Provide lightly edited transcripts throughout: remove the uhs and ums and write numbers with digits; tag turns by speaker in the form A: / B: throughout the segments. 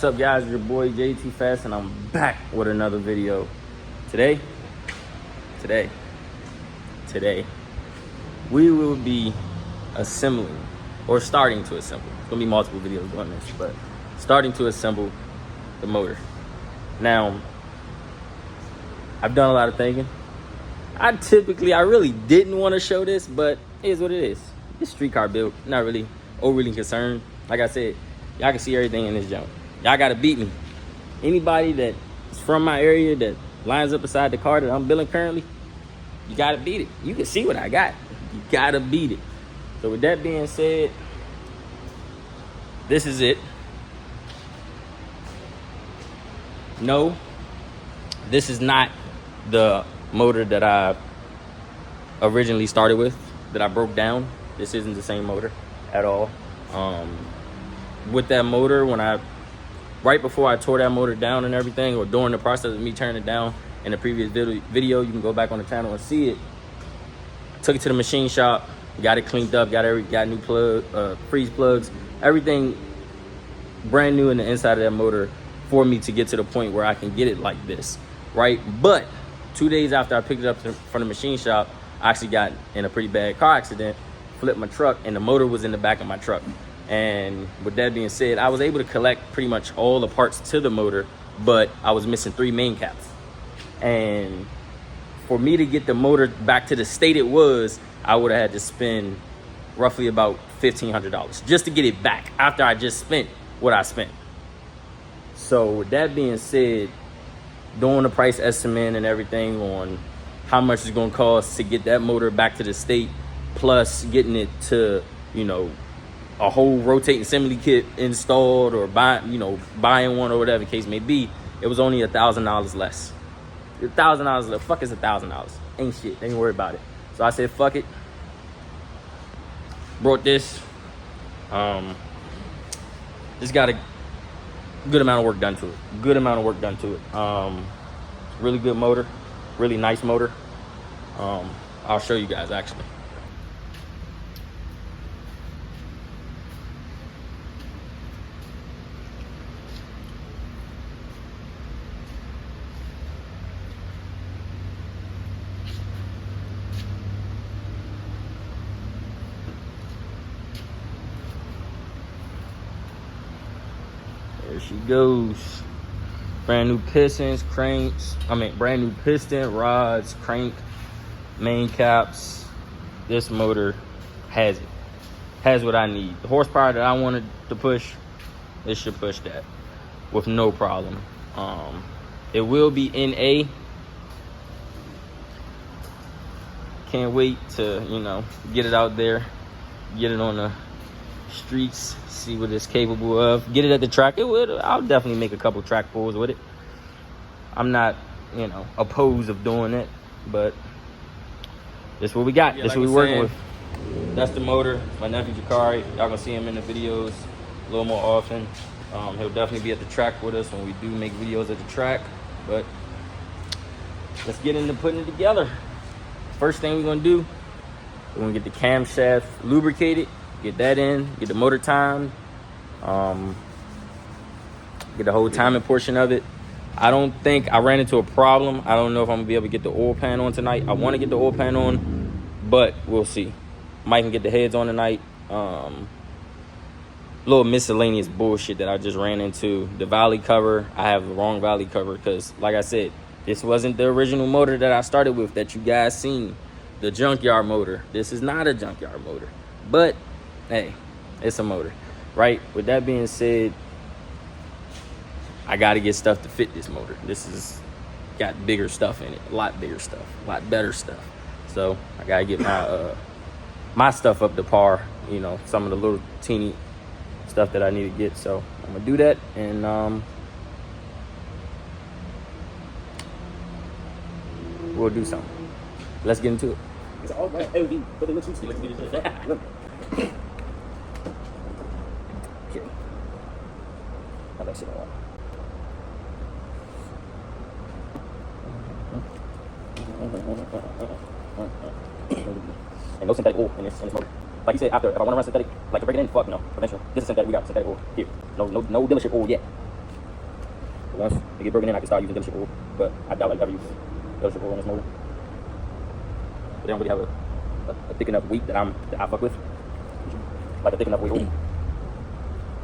A: up, guys? It's your boy JT Fast, and I'm back with another video. Today, we will be assembling, or starting to assemble. It's gonna be multiple videos doing this, but starting to assemble the motor. Now, I've done a lot of thinking. I really didn't want to show this, but it is what it is. It's street car build, not really overly concerned. Like I said, y'all can see everything in this junk. Y'all gotta beat me. Anybody that is from my area that lines up beside the car that I'm building currently, you gotta beat it. You can see what I got. You gotta beat it. So with that being said, this is it. No, this is not the motor that I originally started with, that I broke down. This isn't the same motor at all. With that motor, right before I tore that motor down and everything, or during the process of me tearing it down in the previous video, you can go back on the channel and see it. Took it to the machine shop, got it cleaned up, got new freeze plugs, everything brand new in the inside of that motor for me to get to the point where I can get it like this, right? But 2 days after I picked it up from the machine shop, I actually got in a pretty bad car accident, flipped my truck, and the motor was in the back of my truck. And with that being said, I was able to collect pretty much all the parts to the motor, but I was missing 3 main caps. And for me to get the motor back to the state it was, I would have had to spend roughly about $1,500 just to get it back after I just spent what I spent. So with that being said, doing the price estimate and everything on how much it's going to cost to get that motor back to the state, plus getting it to, a whole rotating assembly kit installed, or buying one, or whatever the case may be, it was only $1,000 less. $1,000 less. Fuck is $1,000? Ain't shit. Ain't worry about it. So I said, fuck it. Brought this. Just got a good amount of work done to it. Really good motor. Really nice motor. I'll show you guys actually. There she goes. Brand new pistons, cranks. Brand new piston, rods, crank, main caps. This motor has it. Has what I need. The horsepower that I wanted to push, it should push that with no problem. It will be NA. Can't wait to, get it out there, get it on the streets, see what it's capable of, get it at the track. I'll definitely make a couple track pulls with it. I'm not opposed of doing it, but this is what we got. This is what we're working with. That's the motor. My nephew Jakari, y'all gonna see him in the videos a little more often. He'll definitely be at the track with us when we do make videos at the track. But let's get into putting it together. First thing we're gonna do, we're gonna get the camshaft lubricated, get that in, get the motor timed, get the whole timing portion of it. I don't think I ran into a problem. I don't know if I'm gonna be able to get the oil pan on tonight. I want to get the oil pan on, but we'll see. Might can get the heads on tonight. Little miscellaneous bullshit that I just ran into. The valley cover, I have the wrong valley cover because, like I said, this wasn't the original motor that I started with that you guys seen. The junkyard motor. This is not a junkyard motor, but hey, it's a motor, right? With that being said, I got to get stuff to fit this motor. This is got bigger stuff in it, a lot bigger stuff, a lot better stuff. So I got to get my stuff up to par, some of the little teeny stuff that I need to get. So I'm going to do that, and we'll do something. Let's get into it. It's all right. Okay. How that shit all? And no synthetic oil in this motor. Like you said, if I want to run synthetic, like to break it in, fuck no. Eventually, this is synthetic. We got synthetic oil here. No dealership oil yet. Once they get broken in, I can start using dealership oil. But I doubt I'll ever use dealership oil on this motor. But they don't really have a thick enough weight that I fuck with. Like a thick enough weight oil.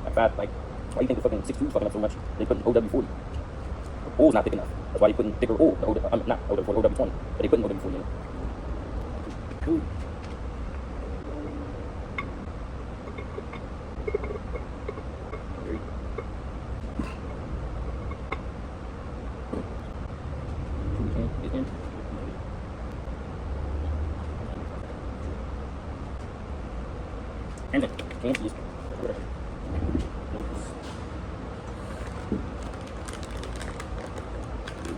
A: In fact, like, why you think the fucking 6.2 fucking up so much? They put OW40. The oil's not thick enough. That's why they putting thicker oil. Not OW40, OW20. But they putting OW40 in it. Cool. And then, can't use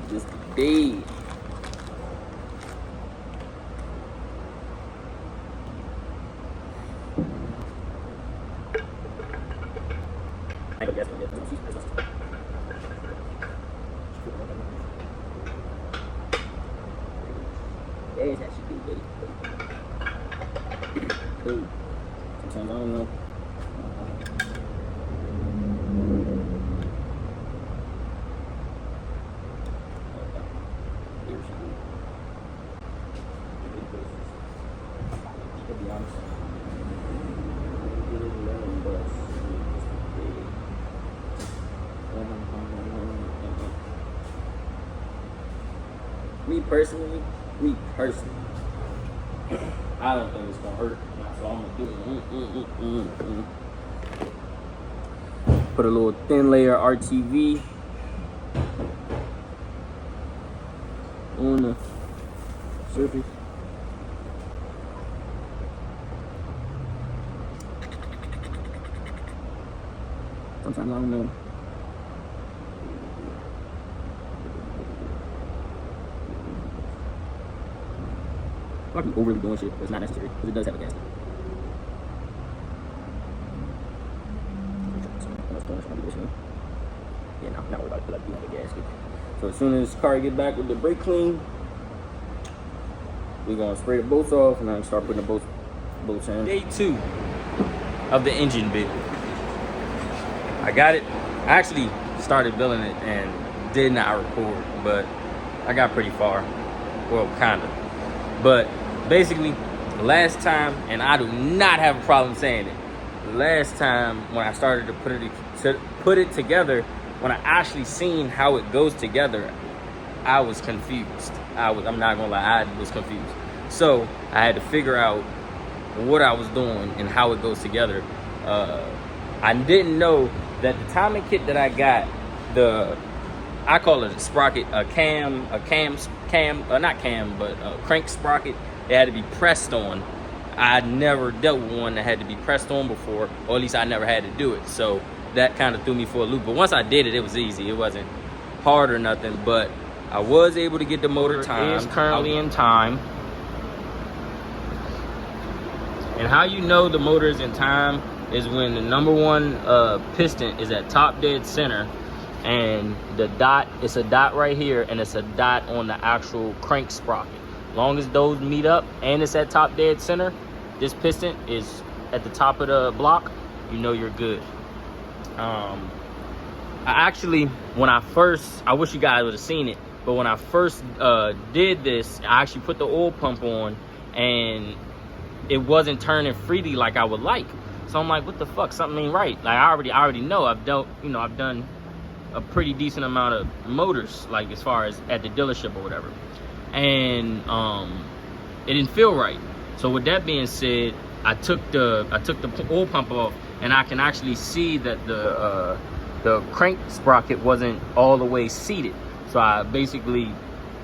A: just day. I guess there's that should be good. Cool. Sometimes I don't know. To be honest. Me personally, I don't think it's gonna hurt, so I'm gonna do it. Put a little thin layer RTV on the surface. Sometimes I don't know. I might be overly doing shit, but it's not necessary because it does have a gasket. Yeah, no, not worried about it because I do have a gasket. So as soon as this car get back with the brake clean, we're gonna spray the bolts off and then start putting the bolts in. Day 2 of the engine build. I got it. I actually started building it and did not record, but I got pretty far. Well, kinda. But basically, last time, and I do not have a problem saying it, last time when I started to put it together, when I actually seen how it goes together, I was confused. I'm not gonna lie, I was confused. So I had to figure out what I was doing and how it goes together. I didn't know that the timing kit that I got, I call it a sprocket, a crank sprocket. It had to be pressed on. I never dealt with one that had to be pressed on before, or at least I never had to do it. So that kind of threw me for a loop. But once I did it, it was easy. It wasn't hard or nothing, but I was able to get the motor time. It is currently in time. And how you know the motor is in time is when the number 1 piston is at top dead center, and the dot, it's a dot right here, and it's a dot on the actual crank sprocket. Long as those meet up and it's at top dead center, this piston is at the top of the block, you know you're good. I actually, when I wish you guys would have seen it, but when I first did this, I actually put the oil pump on and it wasn't turning freely like I would like. So I'm like, what the fuck, something ain't right. Like I already know I've done a pretty decent amount of motors, like as far as at the dealership or whatever. And it didn't feel right. So with that being said, I took the oil pump off, and I can actually see that the crank sprocket wasn't all the way seated. So I basically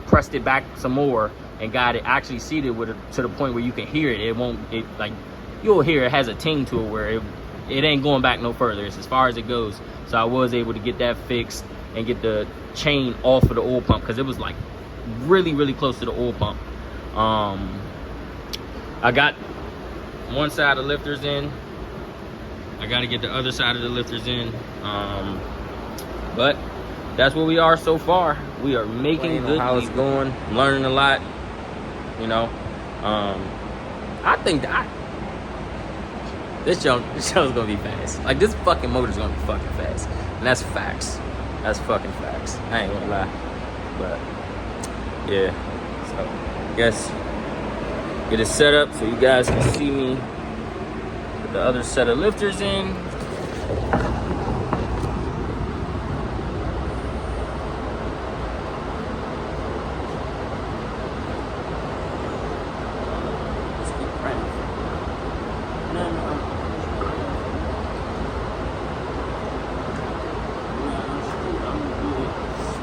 A: pressed it back some more and got it actually seated to the point where you can hear it. You'll hear it has a ting to it where it ain't going back no further. It's as far as it goes. So I was able to get that fixed and get the chain off of the oil pump because it was like really, really close to the oil pump. I got one side of the lifters in. I got to get the other side of the lifters in. But that's where we are so far. We are making good. How it's going, I'm learning a lot. You know, I think that this show's gonna be fast. Like this fucking motor's gonna be fucking fast, and that's facts. That's fucking facts. I ain't gonna lie. But yeah. So I guess get it set up so you guys can see me put the other set of lifters in.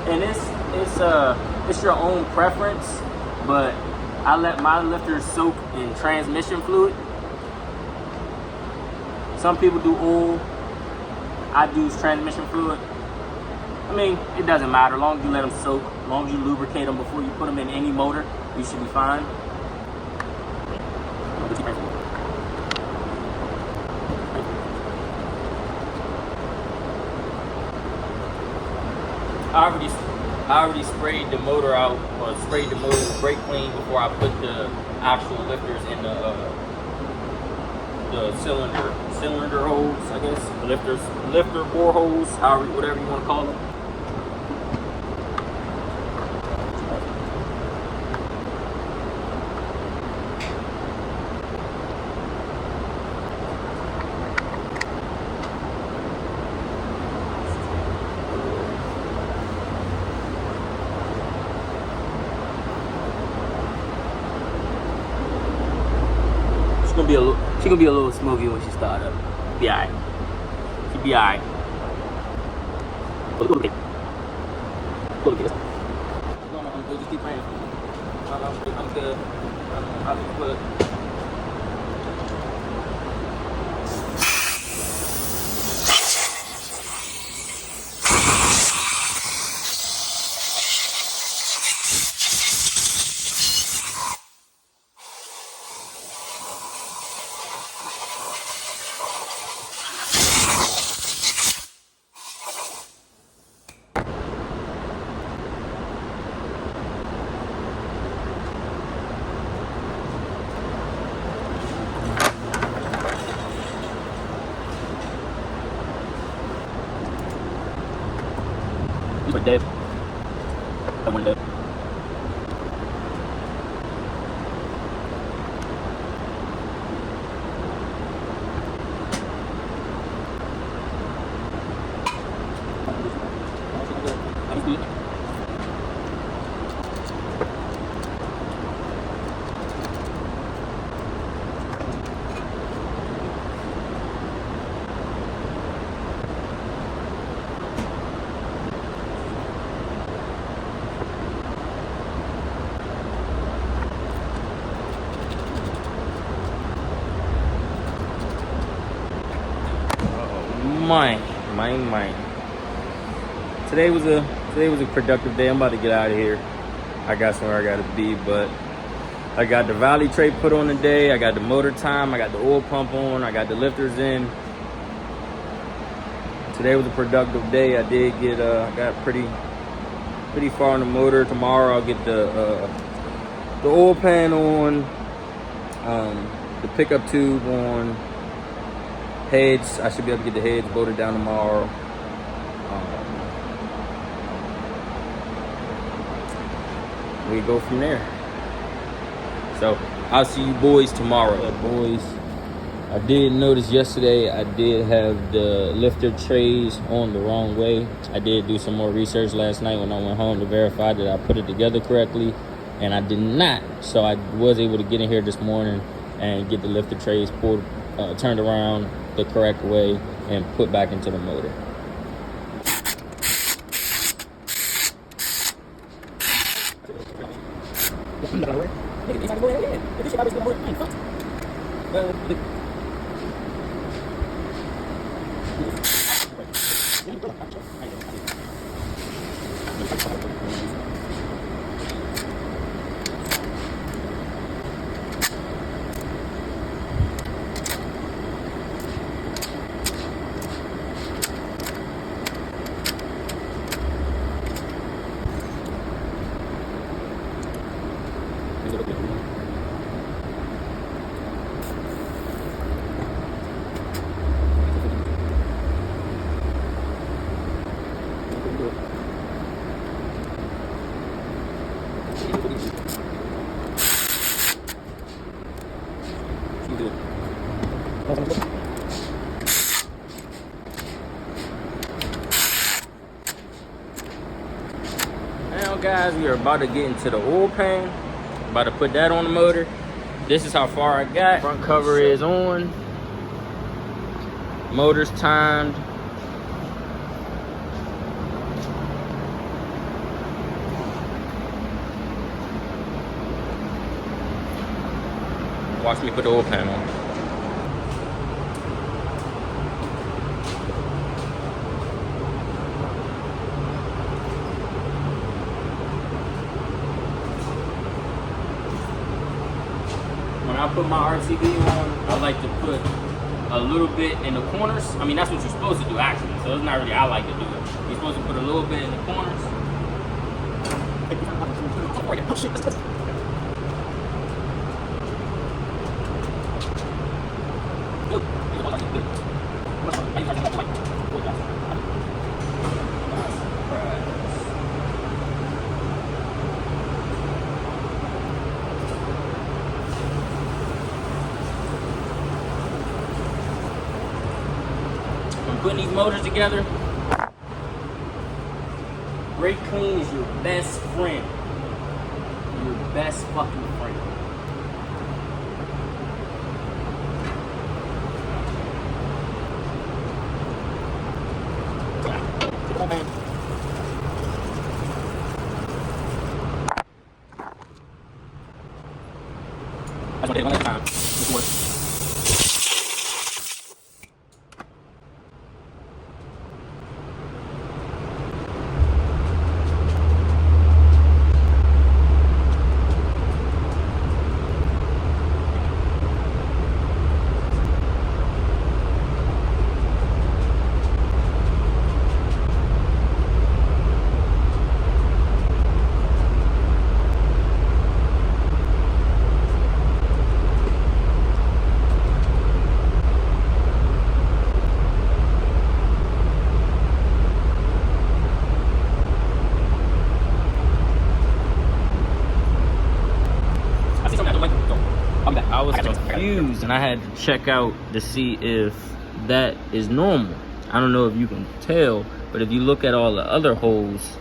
A: And it's your own preference, but I let my lifters soak in transmission fluid. Some people do oil. I do transmission fluid. I mean, it doesn't matter. As long as you let them soak, as long as you lubricate them before you put them in any motor, you should be fine. I already sprayed the motor out, or sprayed the motor with brake clean before I put the actual lifters in the cylinder holes, I guess. Lifter bore holes, whatever you want to call them. She gonna be a little smoky when she start up. Be alright. She be alright. Look at it. Look at it. I'm good. Just keep praying. I'm good. I'll be good. But Dave, I want Dave. Mine. Today was a productive day. I'm about to get out of here. I got somewhere I gotta be, but I got the Valley tray put on today. I got the motor time. I got the oil pump on. I got the lifters in. Today was a productive day. I did get got pretty far on the motor. Tomorrow I'll get the oil pan on, the pickup tube on. Heads, I should be able to get the heads bolted down tomorrow. We go from there. So I'll see you boys tomorrow. Boys, I did notice yesterday I did have the lifter trays on the wrong way. I did do some more research last night when I went home to verify that I put it together correctly, and I did not. So I was able to get in here this morning and get the lifter trays pulled, turned around the correct way and put back into the motor. now, guys, we are about to get into the oil pan. About to put that on the motor. This is how far I got. Front cover is on. Motor's timed. Watch me put the oil pan on. When I put my RTD on, I like to put a little bit in the corners. I mean, that's what you're supposed to do, actually. So it's not really I like to do it. You're supposed to put a little bit in the corners. Putting these motors together, brake clean is your best friend. Your best fucking friend. That's what they want that time. This works. I was confused and I had to check out to see if that is normal. I don't know if you can tell, but if you look at all the other holes,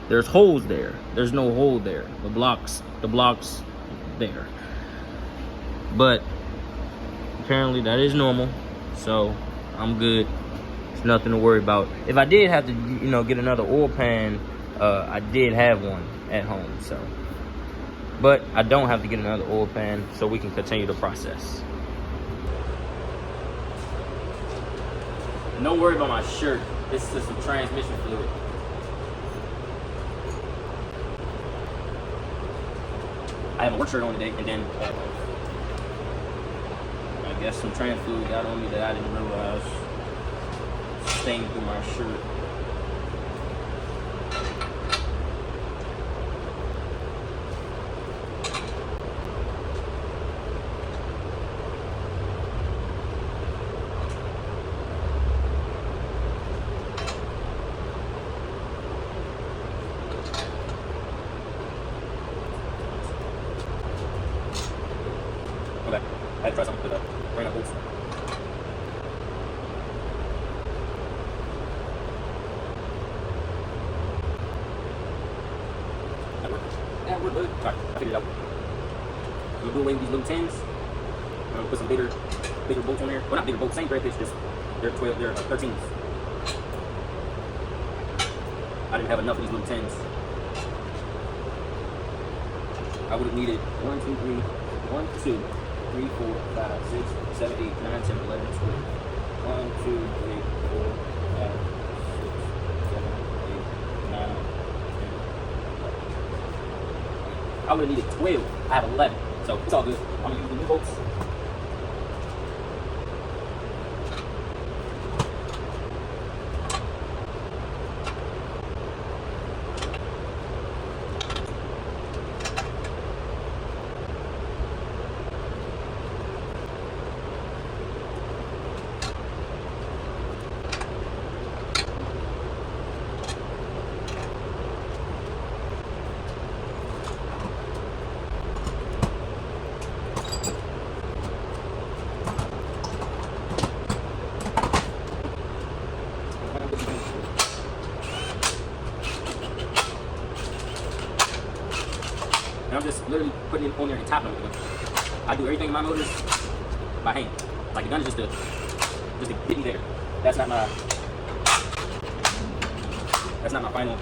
A: there's holes there. There's no hole there. The blocks there. But apparently that is normal, so I'm good. It's nothing to worry about. If I did have to, get another oil pan, I did have one at home, so. But I don't have to get another oil pan, so we can continue the process. Don't worry about my shirt. This is some transmission fluid. I have a work shirt on today, and then I guess some trans fluid got on me that I didn't realize stained through my shirt. Okay, I had to try something with that. Bring up bolts. That worked good. Alright, I figured it out. We'll do away with these little 10s. I'm gonna put some bigger bolts on there. Well, not bigger bolts, same thread pitch, just they're 13s. I didn't have enough of these little 10s. I would have needed 1, 2, 3, 1, 2, 3, 4, 5, 6, 7, 8, 9, 10, 11, 12. 1, 2, 3, 4, 5, 6, 7, 8, 9, 10. I would have needed 12. I have 11. So it's all good. I'm gonna use the new bolts. And I'm just literally putting it on there and tapping it with the gun. I do everything in my motors by hand. Like the gun is just to get me there. That's not my final.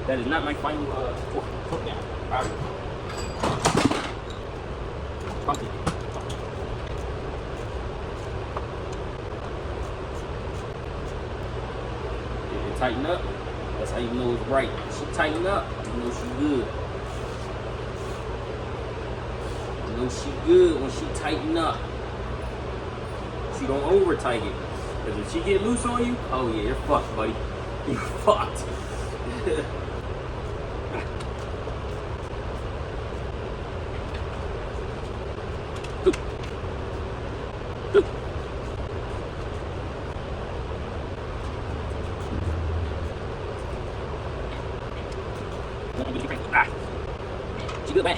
A: That is not my final hook down. Alright. Pump it. If it tighten up, that's how you know it's right. She tighten up, you know she good. You know she good when she tighten up. She don't over tighten. Because if she get loose on you, oh yeah, you're fucked, buddy. You're fucked. She good, man.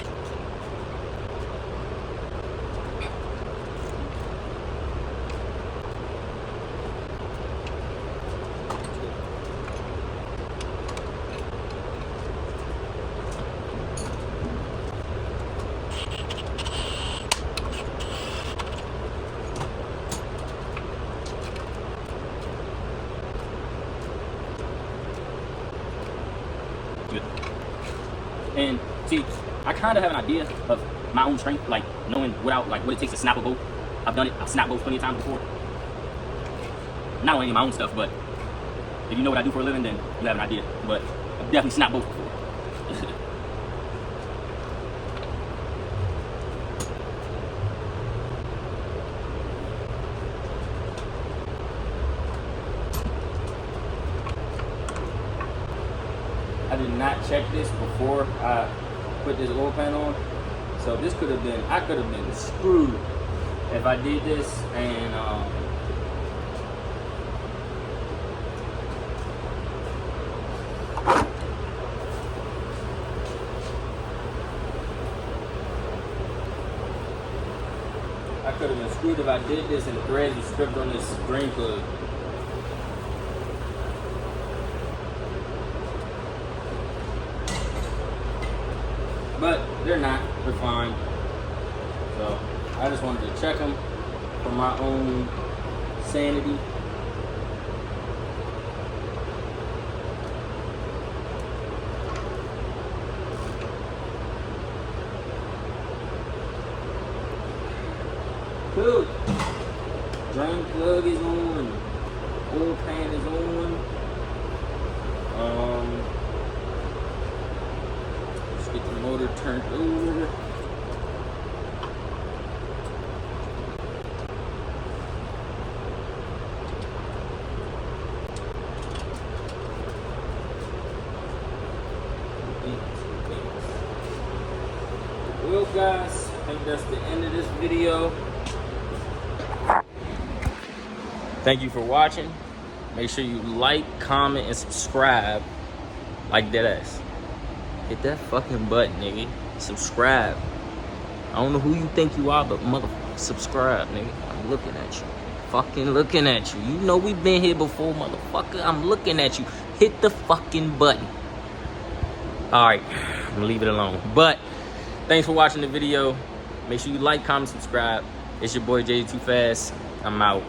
A: Good. And see, I kind of have an idea of my own strength, like knowing what it takes to snap a bolt. I've done it. I've snapped bolts plenty of times before. Not only my own stuff, but if you know what I do for a living, then you have an idea. But I've definitely snapped bolts before. I did not check this before I put this oil pan on, so this could have been, I could have been screwed if I did this and I could have been screwed if I did this and the threads were stripped on this drain plug. But they're not, they're fine. So I just wanted to check them for my own sanity. Cool. Drain plug is on. Oil pan is on. Get the motor turned over. Well guys, I think that's the end of this video. Thank you for watching. Make sure you like, comment, and subscribe. Like that ass. Hit that fucking button, nigga. Subscribe. I don't know who you think you are, but motherfucker, subscribe, nigga. I'm looking at you. Fucking looking at you. You know we've been here before, motherfucker. I'm looking at you. Hit the fucking button. Alright, I'm gonna leave it alone. But, thanks for watching the video. Make sure you like, comment, subscribe. It's your boy JD Too Fast. I'm out.